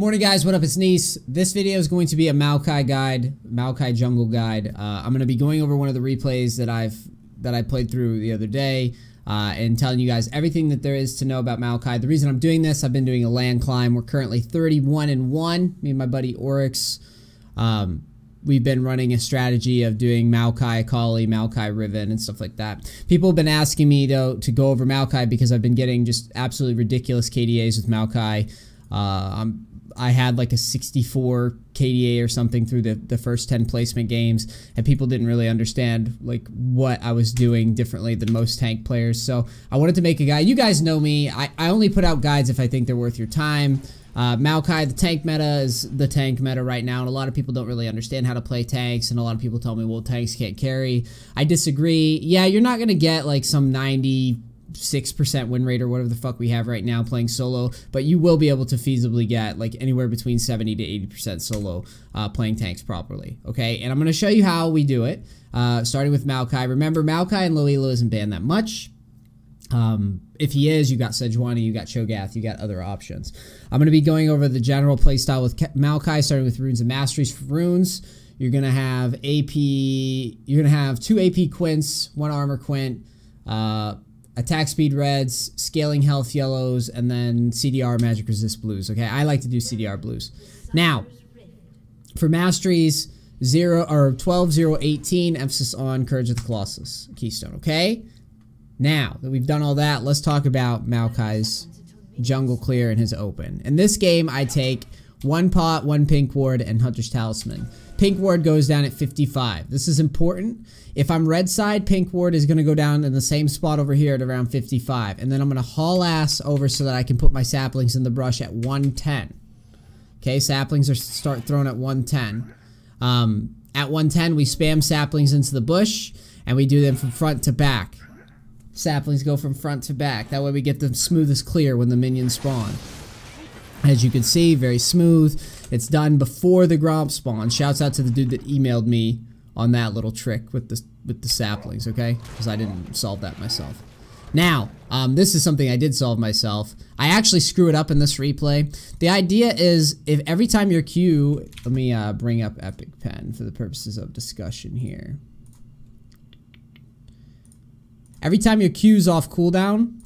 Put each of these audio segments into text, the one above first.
Morning guys, what up? It's NEACE. This video is going to be a Maokai guide, Maokai jungle guide. I'm going to be going over one of the replays that I played through the other day and telling you guys everything that there is to know about Maokai. The reason I'm doing this, I've been doing a land climb. We're currently 31-1. Me and my buddy Oryx. We've been running a strategy of doing Maokai Akali, Maokai Riven, and stuff like that. People have been asking me though to go over Maokai because I've been getting just absolutely ridiculous KDAs with Maokai. I had like a 64 KDA or something through the first 10 placement games, and people didn't really understand like what I was doing differently than most tank players. So I wanted to make a guide. You guys know me. I only put out guides if I think they're worth your time. Maokai, the tank meta is the tank meta right now, and a lot of people don't really understand how to play tanks, and a lot of people tell me, well, tanks can't carry. I disagree. Yeah, you're not going to get like some 96% win rate or whatever the fuck we have right now playing solo, but you will be able to feasibly get like anywhere between 70 to 80% solo playing tanks properly, okay? And I'm going to show you how we do it, starting with Maokai. Remember, Maokai and low elo isn't banned that much. If he is, you got Sejuani, you got Cho'Gath, you got other options. I'm going to be going over the general playstyle with Maokai, starting with runes and masteries. For runes, you're going to have AP, you're going to have 2 AP quints, 1 armor quint, attack speed reds, scaling health yellows, and then CDR magic resist blues. Okay, I like to do CDR blues. Now, for masteries, 12, 0, 18, emphasis on Courage of the Colossus, Keystone. Okay, now that we've done all that, let's talk about Maokai's jungle clear and his open. In this game, I take 1 pot, 1 pink ward, and Hunter's Talisman. Pink ward goes down at 55. This is important. If I'm red side, pink ward is going to go down in the same spot over here at around 55. And then I'm going to haul ass over so that I can put my saplings in the brush at 110. Okay, saplings are start thrown at 110. At 110, we spam saplings into the bush, and we do them from front to back. Saplings go from front to back. That way we get the smoothest clear when the minions spawn. As you can see, very smooth. It's done before the Gromp spawn. Shouts out to the dude that emailed me on that little trick with the saplings, okay? Because I didn't solve that myself. Now, this is something I did solve myself. I actually screw it up in this replay. The idea is, if every time your Q... Let me bring up Epic Pen for the purposes of discussion here. Every time your Q's off cooldown,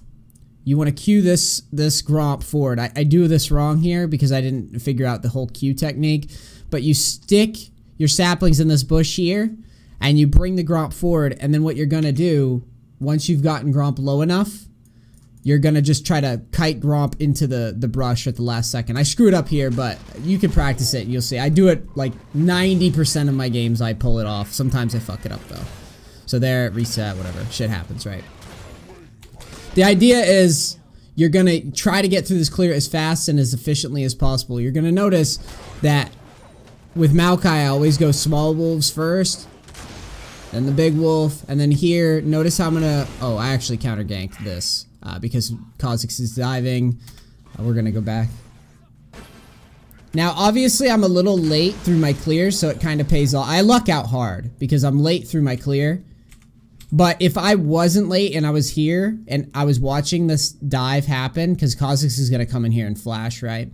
you want to Q this Gromp forward. I do this wrong here because I didn't figure out the whole Q technique. But you stick your saplings in this bush here, and you bring the Gromp forward, and then what you're going to do, once you've gotten Gromp low enough, you're going to just try to kite Gromp into the brush at the last second. I screwed up here, but you can practice it and you'll see. I do it like 90% of my games, I pull it off. Sometimes I fuck it up though. So there, reset, whatever. Shit happens, right? The idea is you're going to try to get through this clear as fast and as efficiently as possible. You're going to notice that with Maokai, I always go small wolves first, then the big wolf, and then here, notice how I'm going to... Oh, I actually counter-ganked this because Kha'Zix is diving. We're going to go back. Now, obviously, I'm a little late through my clear, so it kind of pays off. I luck out hard because I'm late through my clear. But if I wasn't late and I was here and I was watching this dive happen, because Kha'Zix is going to come in here and flash, right?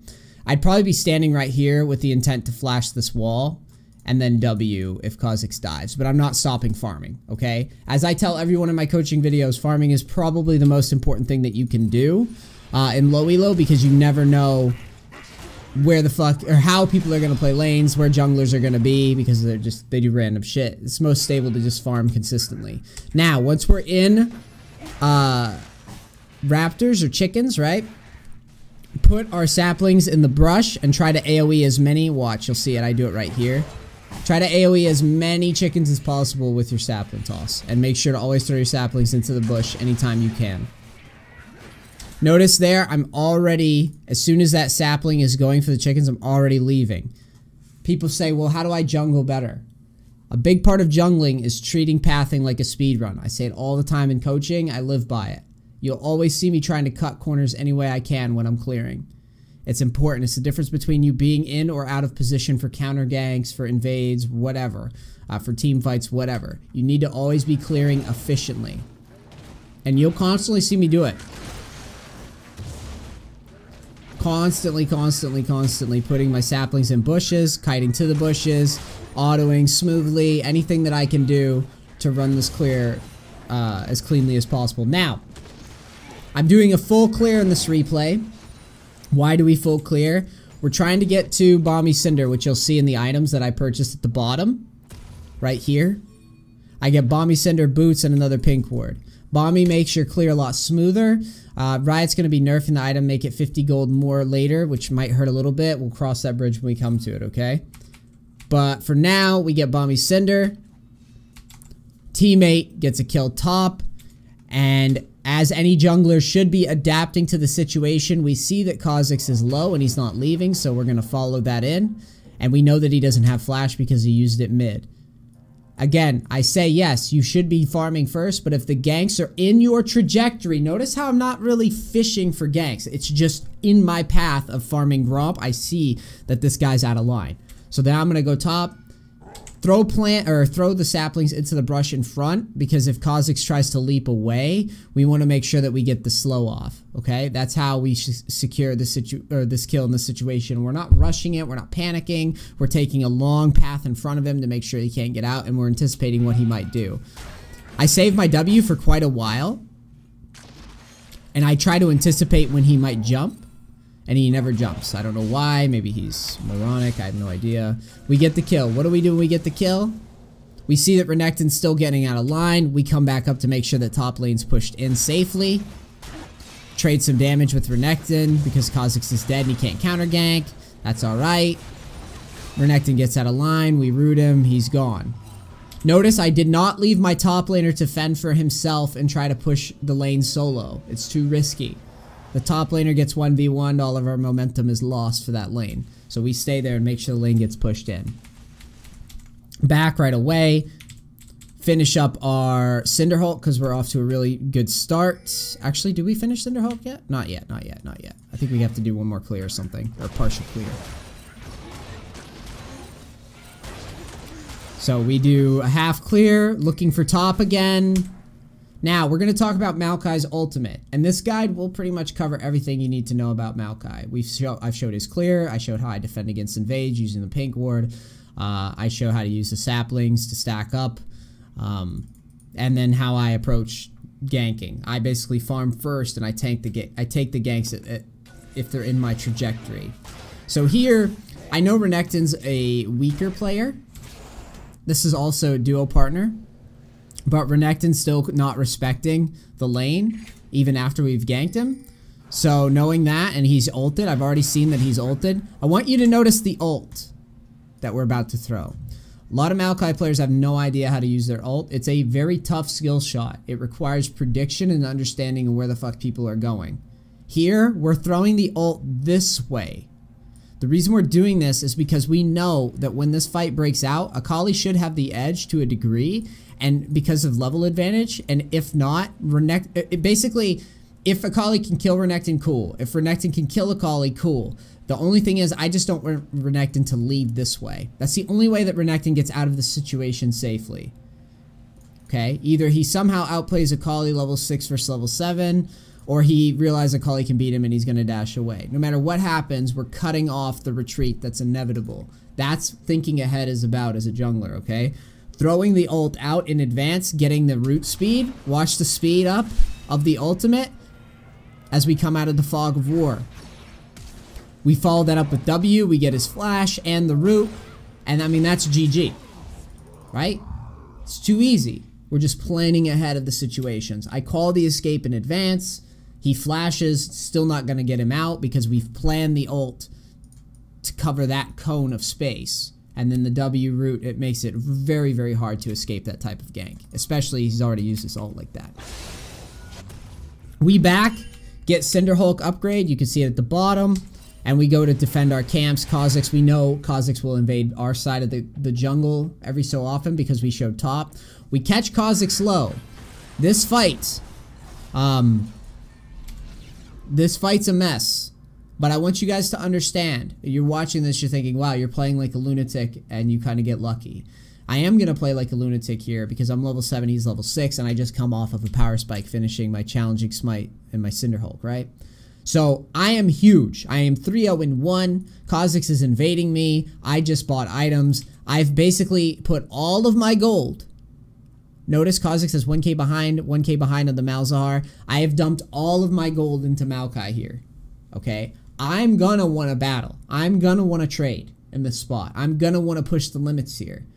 I'd probably be standing right here with the intent to flash this wall and then W if Kha'Zix dives. But I'm not stopping farming, okay? As I tell everyone in my coaching videos, farming is probably the most important thing that you can do in low elo, because you never know where the fuck or how people are going to play lanes, where junglers are going to be, because they do random shit. It's most stable to just farm consistently. Now, once we're in raptors or chickens, right? Put our saplings in the brush and try to AoE as many. Watch, you'll see it. I do it right here. Try to AoE as many chickens as possible with your sapling toss, and make sure to always throw your saplings into the bush anytime you can. Notice there, I'm already, as soon as that sapling is going for the chickens, I'm already leaving. People say, well, how do I jungle better? A big part of jungling is treating pathing like a speed run. I say it all the time in coaching. I live by it. You'll always see me trying to cut corners any way I can when I'm clearing. It's important. It's the difference between you being in or out of position for counter ganks, for invades, whatever, for team fights, whatever. You need to always be clearing efficiently. And you'll constantly see me do it. Constantly putting my saplings in bushes, kiting to the bushes, autoing smoothly, anything that I can do to run this clear as cleanly as possible. Now, I'm doing a full clear in this replay. Why do we full clear? We're trying to get to Bomby Cinder, which you'll see in the items that I purchased at the bottom, right here. I get Bomby Cinder, boots, and another pink ward. Bomby makes your clear a lot smoother. Riot's going to be nerfing the item, make it 50 gold more later, which might hurt a little bit. We'll cross that bridge when we come to it, okay? But for now, we get Bomby Cinder. Teammate gets a kill top. And as any jungler should be adapting to the situation, we see that Kha'Zix is low and he's not leaving, so we're going to follow that in. And we know that he doesn't have flash because he used it mid. Again, I say yes, you should be farming first, but if the ganks are in your trajectory, notice how I'm not really fishing for ganks. It's just in my path of farming Gromp. I see that this guy's out of line. So then I'm going to go top, throw the saplings into the brush in front, because if Kha'Zix tries to leap away, we want to make sure that we get the slow off, okay? That's how we secure this kill in this situation. We're not rushing it, we're not panicking, we're taking a long path in front of him to make sure he can't get out, and we're anticipating what he might do. I saved my W for quite a while, and I try to anticipate when he might jump, and he never jumps. I don't know why. Maybe he's moronic. I have no idea. We get the kill. What do we do when we get the kill? We see that Renekton's still getting out of line. We come back up to make sure that top lane's pushed in safely. Trade some damage with Renekton because Kha'Zix is dead and he can't counter gank. That's alright. Renekton gets out of line. We root him. He's gone. Notice I did not leave my top laner to fend for himself and try to push the lane solo. It's too risky. The top laner gets 1v1, all of our momentum is lost for that lane. So we stay there and make sure the lane gets pushed in. Back right away. Finish up our Cinderhulk because we're off to a really good start. Actually, did we finish Cinderhulk yet? Not yet. I think we have to do one more clear or something. Or partial clear. So we do a half clear, looking for top again. Now, we're going to talk about Maokai's ultimate, and this guide will pretty much cover everything you need to know about Maokai. I've showed his clear, I showed how I defend against invades using the pink ward, I show how to use the saplings to stack up, and then how I approach ganking. I basically farm first, and I take the ganks if they're in my trajectory. So here, I know Renekton's a weaker player. This is also a duo partner. But Renekton's still not respecting the lane, even after we've ganked him. So knowing that, and he's ulted, I've already seen that he's ulted. I want you to notice the ult that we're about to throw. A lot of Maokai players have no idea how to use their ult. It's a very tough skill shot. It requires prediction and understanding of where the fuck people are going. Here, we're throwing the ult this way. The reason we're doing this is because we know that when this fight breaks out, Akali should have the edge to a degree, and because of level advantage, and if not, basically, if Akali can kill Renekton, cool. If Renekton can kill Akali, cool. The only thing is, I just don't want Renekton to leave this way. That's the only way that Renekton gets out of the situation safely. Okay? Either he somehow outplays Akali level 6 versus level 7, or he realizes Akali can beat him and he's going to dash away. No matter what happens, we're cutting off the retreat that's inevitable. That's thinking ahead is about as a jungler, okay? Throwing the ult out in advance, getting the root speed. Watch the speed up of the ultimate as we come out of the fog of war. We follow that up with W, we get his flash and the root, and I mean, that's GG, right? It's too easy. We're just planning ahead of the situations. I call the escape in advance. He flashes, still not going to get him out because we've planned the ult to cover that cone of space. And then the W root, it makes it very, very hard to escape that type of gank. Especially he's already used his ult like that. We back, get Cinderhulk upgrade. You can see it at the bottom. And we go to defend our camps. Kha'Zix, we know Kha'Zix will invade our side of the jungle every so often because we showed top. We catch Kha'Zix low. This fight's a mess. But I want you guys to understand. You're watching this, you're thinking, wow, you're playing like a lunatic and you kind of get lucky. I am going to play like a lunatic here because I'm level 7, he's level 6, and I just come off of a power spike finishing my challenging smite and my Cinderhulk, right? So I am huge. I am 3-0-1. Kha'Zix is invading me. I just bought items. I've basically put all of my gold. Notice Kha'Zix is 1k behind on the Malzahar. I have dumped all of my gold into Maokai here. Okay? I'm gonna want to battle. I'm gonna want to trade in this spot. I'm gonna want to push the limits here.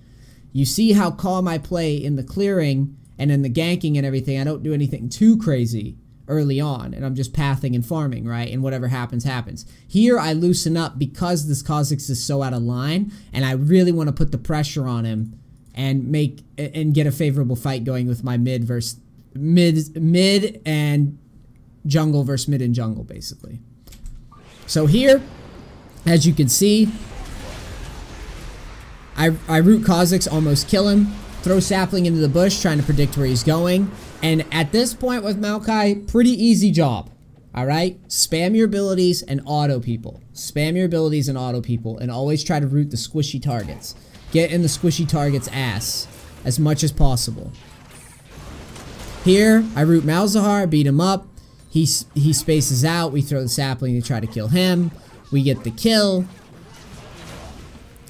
You see how calm I play in the clearing and in the ganking and everything. I don't do anything too crazy early on, and I'm just pathing and farming, right? And whatever happens, happens. Here, I loosen up because this Kha'Zix is so out of line, and I really want to put the pressure on him and get a favorable fight going with my mid and jungle versus mid and jungle, basically. So here, as you can see, I root Kha'Zix, almost kill him, throw sapling into the bush, trying to predict where he's going. And at this point with Maokai, pretty easy job. Alright? Spam your abilities and auto people. Spam your abilities and auto people, and always try to root the squishy targets. Get in the squishy target's ass as much as possible. Here, I root Malzahar, beat him up. He spaces out. We throw the sapling to try to kill him. We get the kill.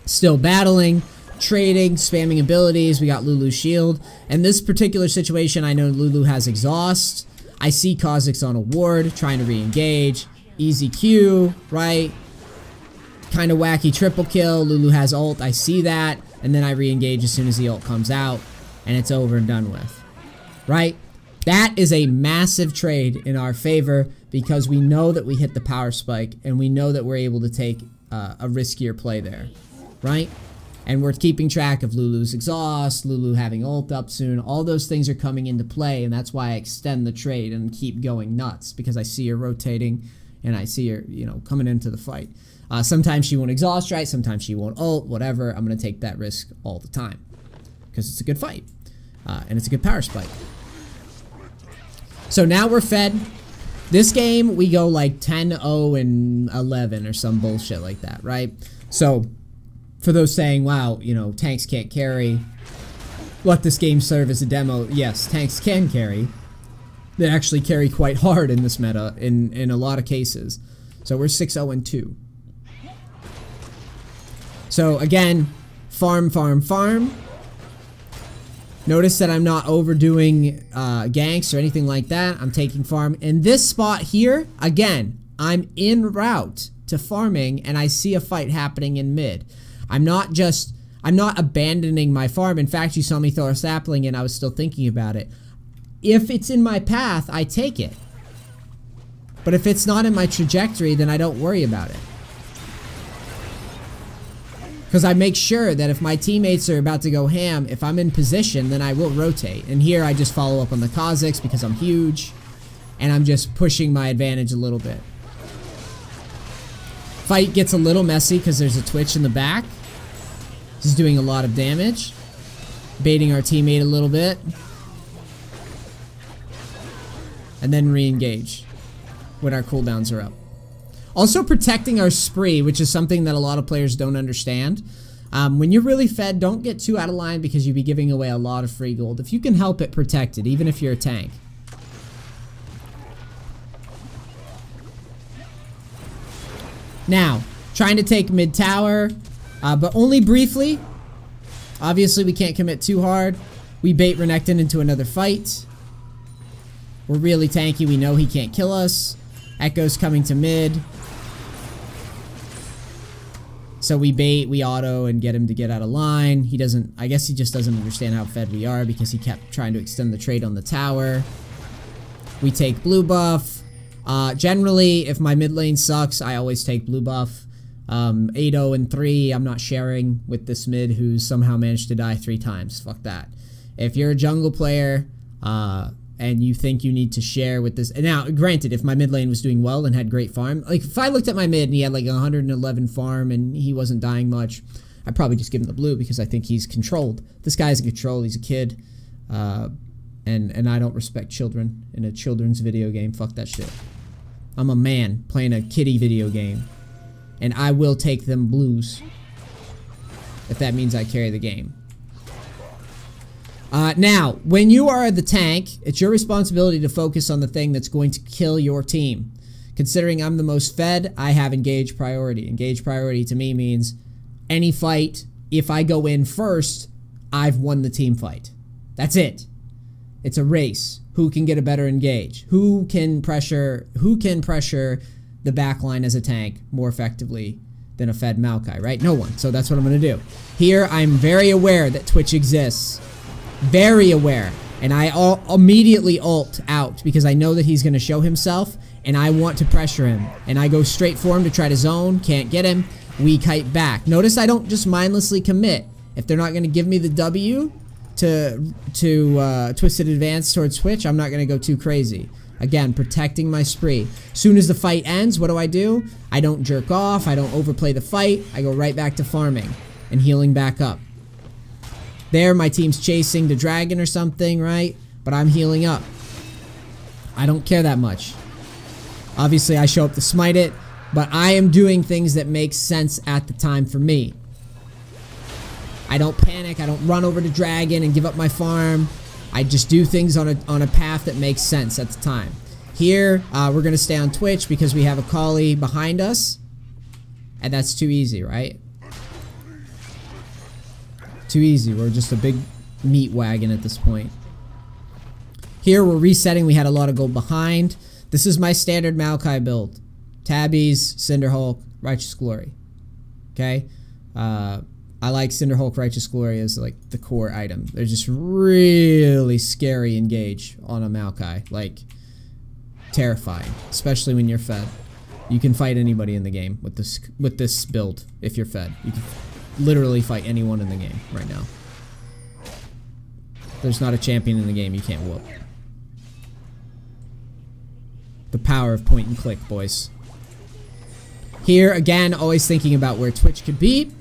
Still battling, trading, spamming abilities. We got Lulu's shield. In this particular situation, I know Lulu has exhaust. I see Kha'Zix on a ward, trying to re-engage. Easy Q, right? Kind of wacky triple kill. Lulu has ult. I see that. And then I re-engage as soon as the ult comes out. And it's over and done with. Right? That is a massive trade in our favor because we know that we hit the power spike. And we know that we're able to take a riskier play there. Right? And we're keeping track of Lulu's exhaust, Lulu having ult up soon. All those things are coming into play. And that's why I extend the trade and keep going nuts. Because I see her rotating. And I see her, you know, coming into the fight. Sometimes she won't exhaust right, sometimes she won't ult, whatever. I'm going to take that risk all the time. Because it's a good fight. And it's a good power spike. So now we're fed. This game, we go like 10-0-11 or some bullshit like that, right? So, for those saying, wow, you know, tanks can't carry, let this game serve as a demo. Yes, tanks can carry. They actually carry quite hard in this meta in a lot of cases. So we're 6-0-2. So again, farm, farm, farm. Notice that I'm not overdoing ganks or anything like that. I'm taking farm. In this spot here, again, I'm en route to farming and I see a fight happening in mid. I'm not abandoning my farm. In fact, you saw me throw a sapling and I was still thinking about it. If it's in my path, I take it. But if it's not in my trajectory, then I don't worry about it. Because I make sure that if my teammates are about to go ham, if I'm in position, then I will rotate. And here I just follow up on the Kha'Zix because I'm huge. And I'm just pushing my advantage a little bit. Fight gets a little messy because there's a Twitch in the back. This is doing a lot of damage. Baiting our teammate a little bit. And then re-engage when our cooldowns are up. Also protecting our spree, which is something that a lot of players don't understand. When you're really fed, don't get too out of line because you'll be giving away a lot of free gold. If you can help it, protect it, even if you're a tank. Now, trying to take mid tower, but only briefly. Obviously, we can't commit too hard. We bait Renekton into another fight. We're really tanky. We know he can't kill us. Echo's coming to mid. So we bait, we auto, and get him to get out of line. He doesn't, I guess he just doesn't understand how fed we are because he kept trying to extend the trade on the tower. We take blue buff. Generally, if my mid lane sucks, I always take blue buff. 8-0-3, I'm not sharing with this mid who's somehow managed to die 3 times. Fuck that. If you're a jungle player, and you think you need to share with this. Now, granted, if my mid lane was doing well and had great farm, like if I looked at my mid and he had like 111 farm and he wasn't dying much, I'd probably just give him the blue because I think he's controlled. This guy's in control. He's a kid. And I don't respect children in a children's video game. Fuck that shit. I'm a man playing a kiddie video game. And I will take them blues if that means I carry the game. Now, when you are the tank, it's your responsibility to focus on the thing that's going to kill your team. Considering I'm the most fed, I have engage priority. Engage priority to me means any fight, if I go in first, I've won the team fight. That's it. It's a race. Who can get a better engage? Who can pressure the backline as a tank more effectively than a fed Maokai, right? No one. So that's what I'm going to do. Here, I'm very aware that Twitch exists. Very aware. And I immediately ult out because I know that he's going to show himself and I want to pressure him. And I go straight for him to try to zone. Can't get him. We kite back. Notice I don't just mindlessly commit. If they're not going to give me the W to Twisted Advance towards Twitch, I'm not going to go too crazy. Again, protecting my spree. Soon as the fight ends, what do? I don't jerk off. I don't overplay the fight. I go right back to farming and healing back up. There, my team's chasing the dragon or something, right? But I'm healing up. I don't care that much. Obviously, I show up to smite it, but I am doing things that make sense at the time for me. I don't panic. I don't run over to dragon and give up my farm. I just do things on a path that makes sense at the time. Here, we're going to stay on Twitch because we have a Kali behind us. And that's too easy, right? Too easy. We're just a big meat wagon at this point. Here, we're resetting. We had a lot of gold behind. This is my standard Maokai build. Tabbies, Cinderhulk, Righteous Glory. Okay? I like Cinderhulk, Righteous Glory as like the core item. They're just really scary engage on a Maokai. Like, terrifying. Especially when you're fed. You can fight anybody in the game with this build if you're fed. You can literally fight anyone in the game right now. There's not a champion in the game you can't whoop. The power of point and click, boys. Here, again, always thinking about where Twitch could be.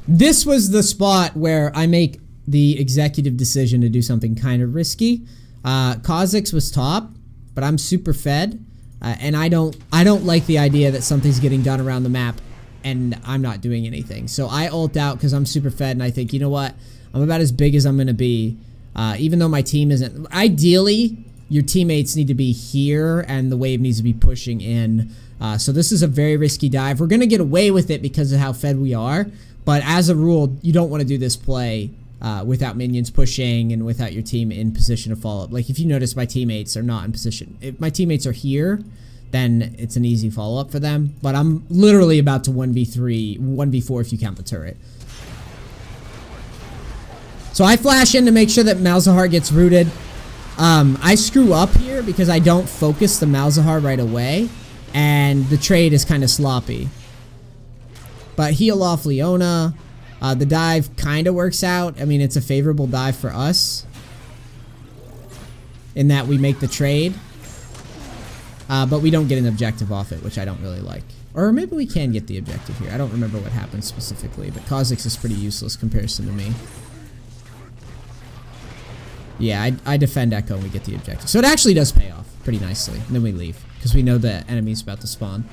This was the spot where I make the executive decision to do something kind of risky. Kha'Zix was top, but I'm super fed, and I don't like the idea that something's getting done around the map and I'm not doing anything. So I ult out because I'm super fed, and I think, you know what? I'm about as big as I'm gonna be, even though my team isn't. Ideally, your teammates need to be here, and the wave needs to be pushing in. So this is a very risky dive. We're gonna get away with it because of how fed we are. But as a rule, you don't want to do this play without minions pushing and without your team in position to follow up. Like, if you notice my teammates are not in position. If my teammates are here, then it's an easy follow-up for them. But I'm literally about to 1v3, 1v4 if you count the turret. So I flash in to make sure that Malzahar gets rooted. I screw up here because I don't focus the Malzahar right away. And the trade is kind of sloppy. But heal off Leona. The dive kind of works out. I mean, it's a favorable dive for us. In that we make the trade. But we don't get an objective off it, which I don't really like. Or maybe we can get the objective here. I don't remember what happened specifically. But Kha'Zix is pretty useless comparison to me. Yeah, I defend Echo and we get the objective. So it actually does pay off pretty nicely. And then we leave. Because we know the enemy's about to spawn.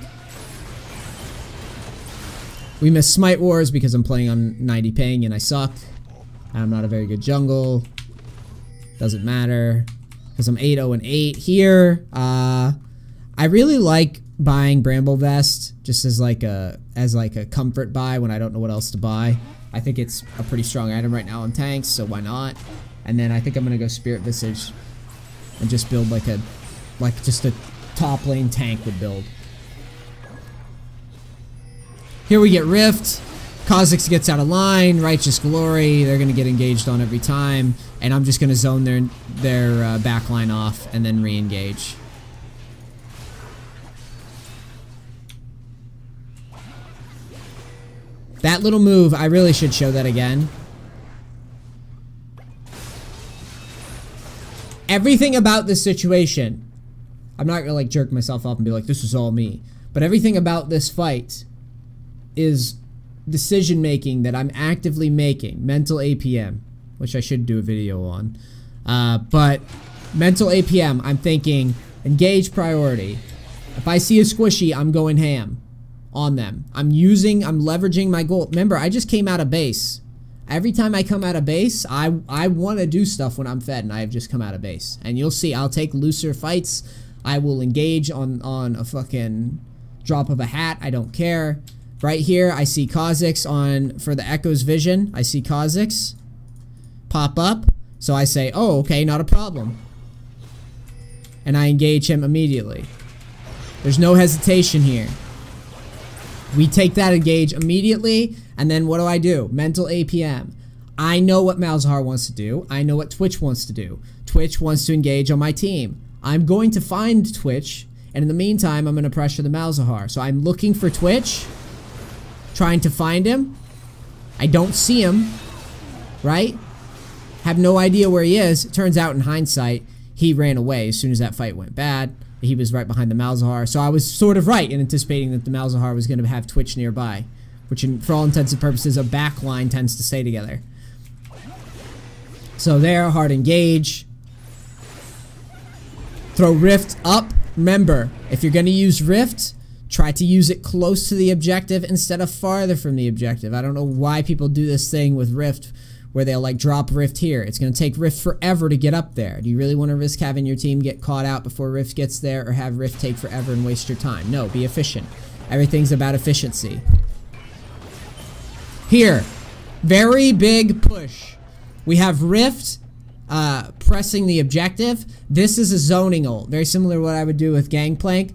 We miss Smite Wars because I'm playing on 90 ping and I suck. I'm not a very good jungle. Doesn't matter. Because I'm 8-0-8 here. I really like buying Bramble Vest just as like a comfort buy when I don't know what else to buy. I think it's a pretty strong item right now on tanks, so why not? And then I think I'm gonna go Spirit Visage and just build like just a top lane tank would build. Here we get Rift. Kha'Zix gets out of line. Righteous Glory. They're going to get engaged on every time. And I'm just going to zone their backline off and then re-engage. That little move, I really should show that again. Everything about this situation, I'm not going to like jerk myself up and be like, this is all me. But everything about this fight is decision making that I'm actively making. Mental APM, which I should do a video on. But mental APM, I'm thinking engage priority. If I see a squishy, I'm going ham on them. I'm leveraging my gold. Remember, I just came out of base. Every time I come out of base, I want to do stuff when I'm fed, and I have just come out of base. And you'll see, I'll take looser fights. I will engage on a fucking drop of a hat. I don't care. Right here, I see Kha'Zix for the Echo's vision. I see Kha'Zix pop up. So I say, oh, okay, not a problem. And I engage him immediately. There's no hesitation here. We take that engage immediately, and then what do? Mental APM. I know what Malzahar wants to do. I know what Twitch wants to do. Twitch wants to engage on my team. I'm going to find Twitch, and in the meantime, I'm going to pressure the Malzahar. So I'm looking for Twitch, trying to find him. I don't see him, right? Have no idea where he is. It turns out, in hindsight, he ran away as soon as that fight went bad. He was right behind the Malzahar. So I was sort of right in anticipating that the Malzahar was going to have Twitch nearby, which for all intents and purposes, a backline tends to stay together. So there, hard engage. Throw Rift up. Remember, if you're going to use Rift, try to use it close to the objective instead of farther from the objective. I don't know why people do this thing with Rift where they'll like drop Rift here. It's going to take Rift forever to get up there. Do you really want to risk having your team get caught out before Rift gets there, or have Rift take forever and waste your time? No, be efficient. Everything's about efficiency. Here, very big push. We have Rift pressing the objective. This is a zoning ult, very similar to what I would do with Gangplank.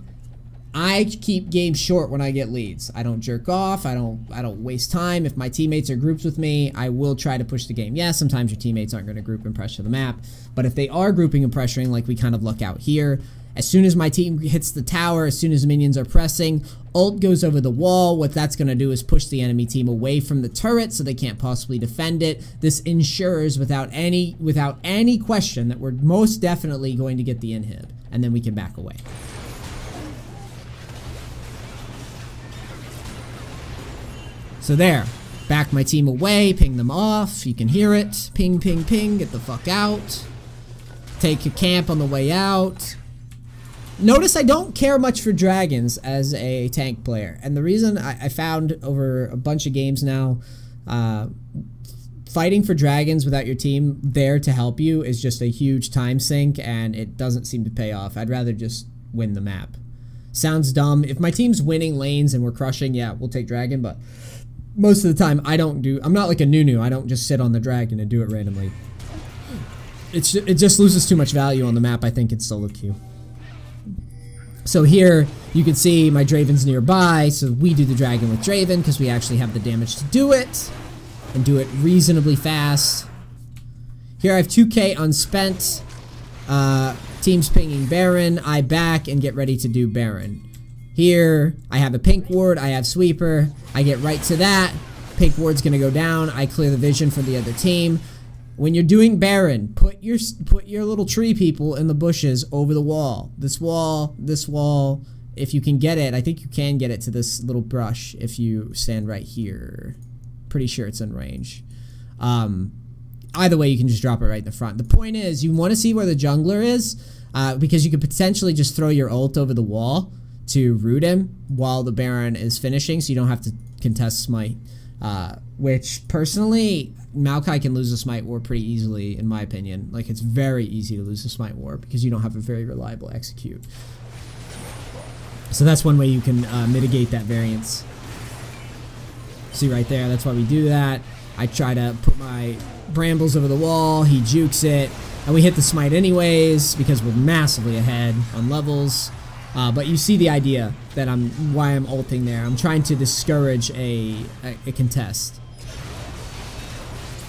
I keep games short when I get leads. I don't jerk off. I don't waste time. If my teammates are grouped with me, I will try to push the game. Yeah, sometimes your teammates aren't going to group and pressure the map, but if they are grouping and pressuring, like we kind of look out here, as soon as my team hits the tower, as soon as minions are pressing, ult goes over the wall. What that's going to do is push the enemy team away from the turret so they can't possibly defend it. This ensures without any question that we're most definitely going to get the inhib, and then we can back away. So there, back my team away, ping them off, you can hear it, ping, ping, ping, get the fuck out, take your camp on the way out. Notice I don't care much for dragons as a tank player, and the reason I found over a bunch of games now, fighting for dragons without your team there to help you is just a huge time sink, and it doesn't seem to pay off. I'd rather just win the map. Sounds dumb. If my team's winning lanes and we're crushing, yeah, we'll take dragon, but most of the time, I'm not like a Nunu. I don't just sit on the dragon and do it randomly. It just loses too much value on the map, I think, in solo queue. So here, you can see my Draven's nearby, so we do the dragon with Draven, because we actually have the damage to do it, and do it reasonably fast. Here I have 2k unspent. Team's pinging Baron. I back and get ready to do Baron. Here, I have a pink ward, I have sweeper, I get right to that, pink ward's gonna go down, I clear the vision for the other team. When you're doing Baron, put your little tree people in the bushes over the wall. This wall, if you can get it, I think you can get it to this little brush if you stand right here. Pretty sure it's in range. Either way, you can just drop it right in the front. The point is, you want to see where the jungler is, because you could potentially just throw your ult over the wall to root him while the Baron is finishing, so you don't have to contest smite, which personally Maokai can lose a smite war pretty easily, in my opinion. Like, it's very easy to lose a smite war because you don't have a very reliable execute. So that's one way you can mitigate that variance. See right there, that's why we do that. I try to put my brambles over the wall, he jukes it, and we hit the smite anyways because we're massively ahead on levels. But you see the idea that why I'm ulting there. I'm trying to discourage a contest.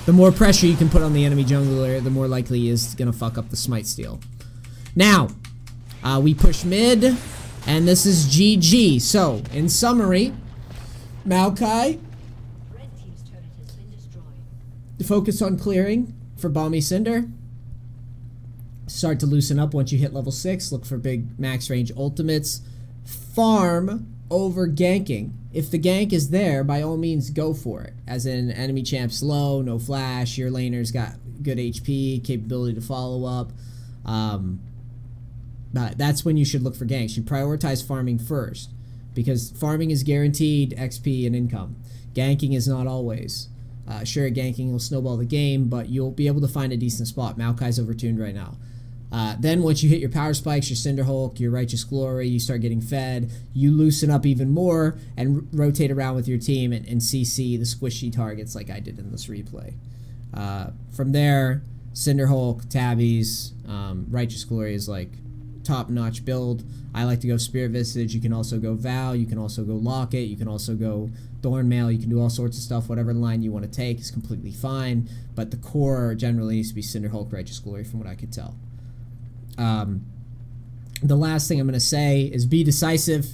The more pressure you can put on the enemy jungler, the more likely he is going to fuck up the smite steal. Now, we push mid, and this is GG. So, in summary, Maokai, focus on clearing for Balmy Cinder. Start to loosen up once you hit level 6. Look for big max range ultimates. Farm over ganking. If the gank is there, by all means go for it. As in, enemy champ's low, no flash, your laner's got good HP, capability to follow up. That's when you should look for ganks. You prioritize farming first, because farming is guaranteed XP and income. Ganking is not always. Sure, ganking will snowball the game, but you'll be able to find a decent spot. Maokai's overtuned right now. Then once you hit your power spikes, your Cinder Hulk, your Righteous Glory, you start getting fed, you loosen up even more and rotate around with your team and CC the squishy targets like I did in this replay. From there, Cinder Hulk, Tabbies, Righteous Glory is like top-notch build. I like to go Spirit Visage. You can also go Vow. You can also go Locket. You can also go Thornmail. You can do all sorts of stuff. Whatever line you want to take is completely fine. But the core generally needs to be Cinder Hulk, Righteous Glory from what I could tell. The last thing I'm going to say is be decisive.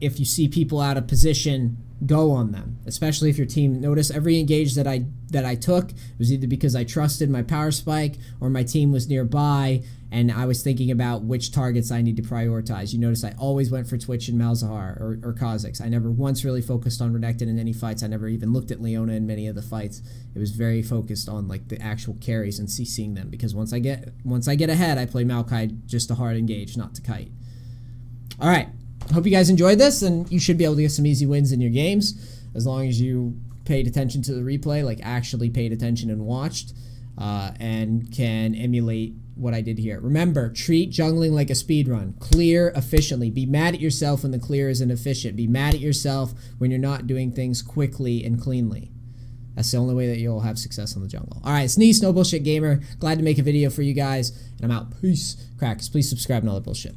If you see people out of position, go on them, especially if your team. Notice every engage that I took was either because I trusted my power spike or my team was nearby and I was thinking about which targets I need to prioritize. You notice I always went for Twitch and Malzahar or Kha'Zix. I never once really focused on Renekton in any fights. I never even looked at Leona in many of the fights. It was very focused on like the actual carries and CCing them, because once I get ahead, I play Maokai just to hard engage, not to kite. All right. Hope you guys enjoyed this, and you should be able to get some easy wins in your games as long as you paid attention to the replay, like actually paid attention and watched, and can emulate what I did here. Remember, treat jungling like a speed run. Clear efficiently. Be mad at yourself when the clear isn't efficient. Be mad at yourself when you're not doing things quickly and cleanly. That's the only way that you'll have success on the jungle. All right, it's NEACE, No Bullshit Gamer. Glad to make a video for you guys, and I'm out. Peace. Crackers, please subscribe and all that bullshit.